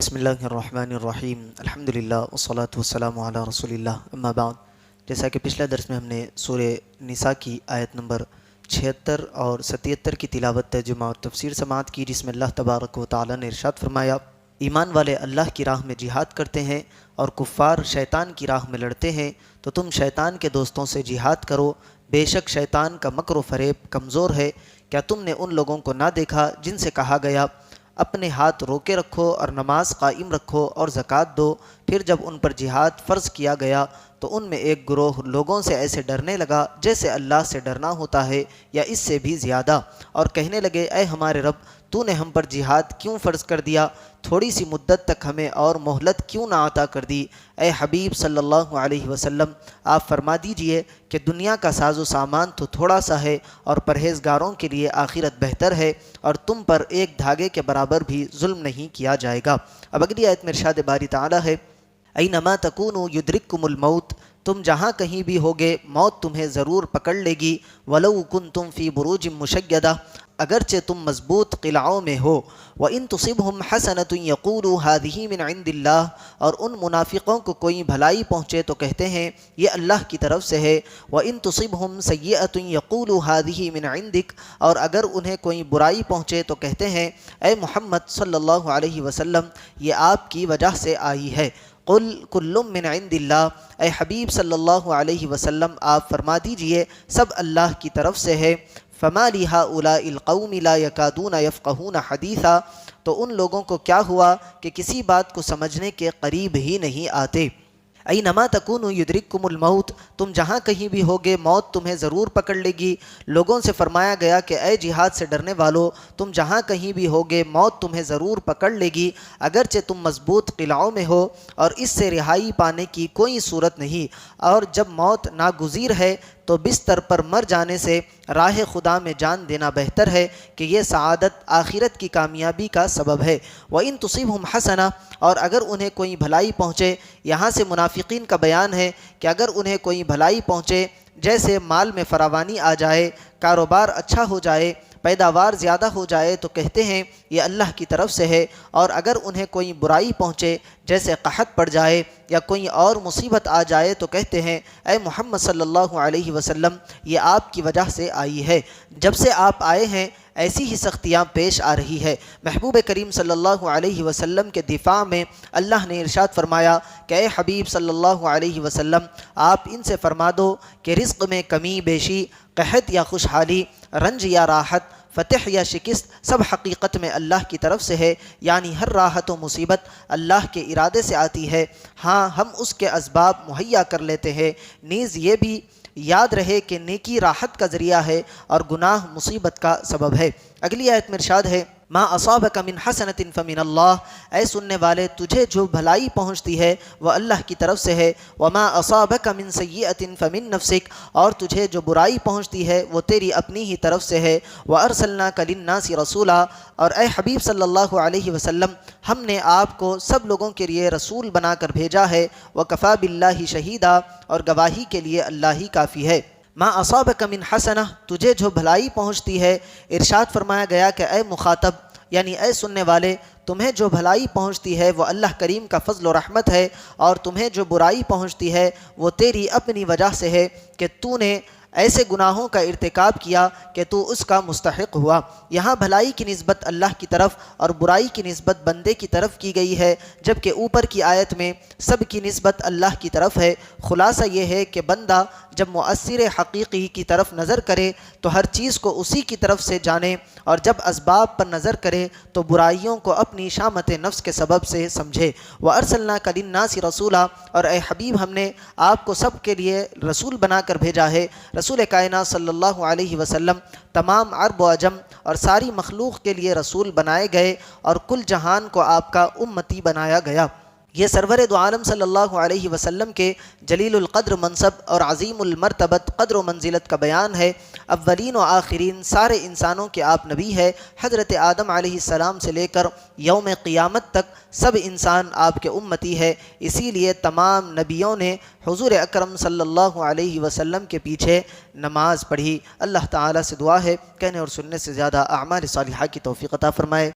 بسم اللہ الرحمن الرحیم الحمدللہ والصلاة والسلام علی رسول اللہ اما بعد۔ جیسا کہ پچھلے درس میں ہم نے سورہ نساء کی آیت نمبر 76 اور 77 کی تلاوت ترجمہ اور تفسیر سماعت کی، جس میں اللہ تبارک و تعالی نے ارشاد فرمایا، ایمان والے اللہ کی راہ میں جہاد کرتے ہیں اور کفار شیطان کی راہ میں لڑتے ہیں، تو تم شیطان کے دوستوں سے جہاد کرو، بے شک شیطان کا مکر و فریب کمزور ہے۔ کیا تم نے ان لوگوں کو نہ دیکھا جن سے کہا گیا اپنے ہاتھ روکے رکھو اور نماز قائم رکھو اور زکوٰۃ دو، پھر جب ان پر جہاد فرض کیا گیا تو ان میں ایک گروہ لوگوں سے ایسے ڈرنے لگا جیسے اللہ سے ڈرنا ہوتا ہے یا اس سے بھی زیادہ، اور کہنے لگے، اے ہمارے رب، تو نے ہم پر جہاد کیوں فرض کر دیا؟ تھوڑی سی مدت تک ہمیں اور مہلت کیوں نہ عطا کر دی؟ اے حبیب صلی اللہ علیہ وسلم، آپ فرما دیجئے کہ دنیا کا ساز و سامان تو تھوڑا سا ہے اور پرہیزگاروں کے لیے آخرت بہتر ہے، اور تم پر ایک دھاگے کے برابر بھی ظلم نہیں کیا جائے گا۔ اب اگلی آیت میں ارشاد باری تعالی ہے، اینما تکونوا یدرککم الموت، تم جہاں کہیں بھی ہوگے موت تمہیں ضرور پکڑ لے گی، ولو کنتم فی بروج مشیدہ، اگرچہ تم مضبوط قلعوں میں ہو، وَإِن تُصِبْهُمْ حَسَنَةٌ يَقُولُوا هَذِهِ مِنْ عِنْدِ اللَّهِ، اور ان منافقوں کو کوئی بھلائی پہنچے تو کہتے ہیں یہ اللہ کی طرف سے ہے، وَإِن تُصِبْهُمْ سَيِّئَةٌ يَقُولُوا هَذِهِ مِنْ عِنْدِكَ، اور اگر انہیں کوئی برائی پہنچے تو کہتے ہیں اے محمد صلی اللہ علیہ وسلم یہ آپ کی وجہ سے آئی ہے۔ قل کل من عند اللہ، اے حبیب صلی اللہ علیہ وسلم آپ فرما دیجئے سب اللہ کی طرف سے ہے۔ فما لہؤلاء القوم لا یکادون یفقہون حدیثا، تو ان لوگوں کو کیا ہوا کہ کسی بات کو سمجھنے کے قریب ہی نہیں آتے۔ اینما تکونوا یدرککم الموت، تم جہاں کہیں بھی ہوگے موت تمہیں ضرور پکڑ لے گی۔ لوگوں سے فرمایا گیا کہ اے جہاد سے ڈرنے والو، تم جہاں کہیں بھی ہوگے موت تمہیں ضرور پکڑ لے گی، اگرچہ تم مضبوط قلعوں میں ہو اور اس سے رہائی پانے کی کوئی صورت نہیں، اور جب موت ناگزیر ہے تو بستر پر مر جانے سے راہ خدا میں جان دینا بہتر ہے کہ یہ سعادت آخرت کی کامیابی کا سبب ہے۔ وَإِن تُصِبْهُمْ حَسَنَةٌ، اور اگر انہیں کوئی بھلائی پہنچے، یہاں سے منافقین کا بیان ہے کہ اگر انہیں کوئی بھلائی پہنچے، جیسے مال میں فراوانی آ جائے، کاروبار اچھا ہو جائے، پیداوار زیادہ ہو جائے، تو کہتے ہیں یہ اللہ کی طرف سے ہے، اور اگر انہیں کوئی برائی پہنچے جیسے قحط پڑ جائے یا کوئی اور مصیبت آ جائے تو کہتے ہیں اے محمد صلی اللہ علیہ وسلم یہ آپ کی وجہ سے آئی ہے، جب سے آپ آئے ہیں ایسی ہی سختیاں پیش آ رہی ہے۔ محبوب کریم صلی اللہ علیہ وسلم کے دفاع میں اللہ نے ارشاد فرمایا کہ اے حبیب صلی اللہ علیہ وسلم آپ ان سے فرما دو کہ رزق میں کمی بیشی، قحط یا خوشحالی، رنج یا راحت، فتح یا شکست، سب حقیقت میں اللہ کی طرف سے ہے، یعنی ہر راحت و مصیبت اللہ کے ارادے سے آتی ہے۔ ہاں ہم اس کے اسباب مہیا کر لیتے ہیں، نیز یہ بھی یاد رہے کہ نیکی راحت کا ذریعہ ہے اور گناہ مصیبت کا سبب ہے۔ اگلی آیت میں ارشاد ہے، ما اصابک من حسنۃ فمن اللہ، اے سننے والے تجھے جو بھلائی پہنچتی ہے وہ اللہ کی طرف سے ہے، وما اصابک من سیئۃ فمن نفسک، اور تجھے جو برائی پہنچتی ہے وہ تیری اپنی ہی طرف سے ہے، وارسلناک للناس رسولا، اور اے حبیب صلی اللہ علیہ وسلم ہم نے آپ کو سب لوگوں کے لیے رسول بنا کر بھیجا ہے، وکفی باللہ شہیدا، اور گواہی کے لیے اللہ ہی کافی ہے۔ ما اصابک من حسنہ، تجھے جو بھلائی پہنچتی ہے، ارشاد فرمایا گیا کہ اے مخاطب یعنی اے سننے والے تمہیں جو بھلائی پہنچتی ہے وہ اللہ کریم کا فضل و رحمت ہے، اور تمہیں جو برائی پہنچتی ہے وہ تیری اپنی وجہ سے ہے کہ تو نے ایسے گناہوں کا ارتکاب کیا کہ تو اس کا مستحق ہوا۔ یہاں بھلائی کی نسبت اللہ کی طرف اور برائی کی نسبت بندے کی طرف کی گئی ہے، جبکہ اوپر کی آیت میں سب کی نسبت اللہ کی طرف ہے۔ خلاصہ یہ ہے کہ بندہ جب مؤثر حقیقی کی طرف نظر کرے تو ہر چیز کو اسی کی طرف سے جانے، اور جب اسباب پر نظر کرے تو برائیوں کو اپنی شامت نفس کے سبب سے سمجھے۔ وَأَرْسَلْنَاكَ لِلنَّاسِ رَسُولًا، اور اے حبیب ہم نے آپ کو سب کے لیے رسول بنا کر بھیجا ہے۔ رسول کائنات صلی اللہ علیہ وسلم تمام عرب و عجم اور ساری مخلوق کے لیے رسول بنائے گئے، اور کل جہان کو آپ کا امتی بنایا گیا۔ یہ سرور دو عالم صلی اللہ علیہ وسلم کے جلیل القدر منصب اور عظیم المرتبت قدر و منزلت کا بیان ہے۔ اولین و آخرین سارے انسانوں کے آپ نبی ہے۔ حضرت آدم علیہ السلام سے لے کر یوم قیامت تک سب انسان آپ کے امتی ہے، اسی لیے تمام نبیوں نے حضور اکرم صلی اللہ علیہ وسلم کے پیچھے نماز پڑھی۔ اللہ تعالیٰ سے دعا ہے کہنے اور سننے سے زیادہ اعمال صالحہ کی توفیق عطا فرمائے۔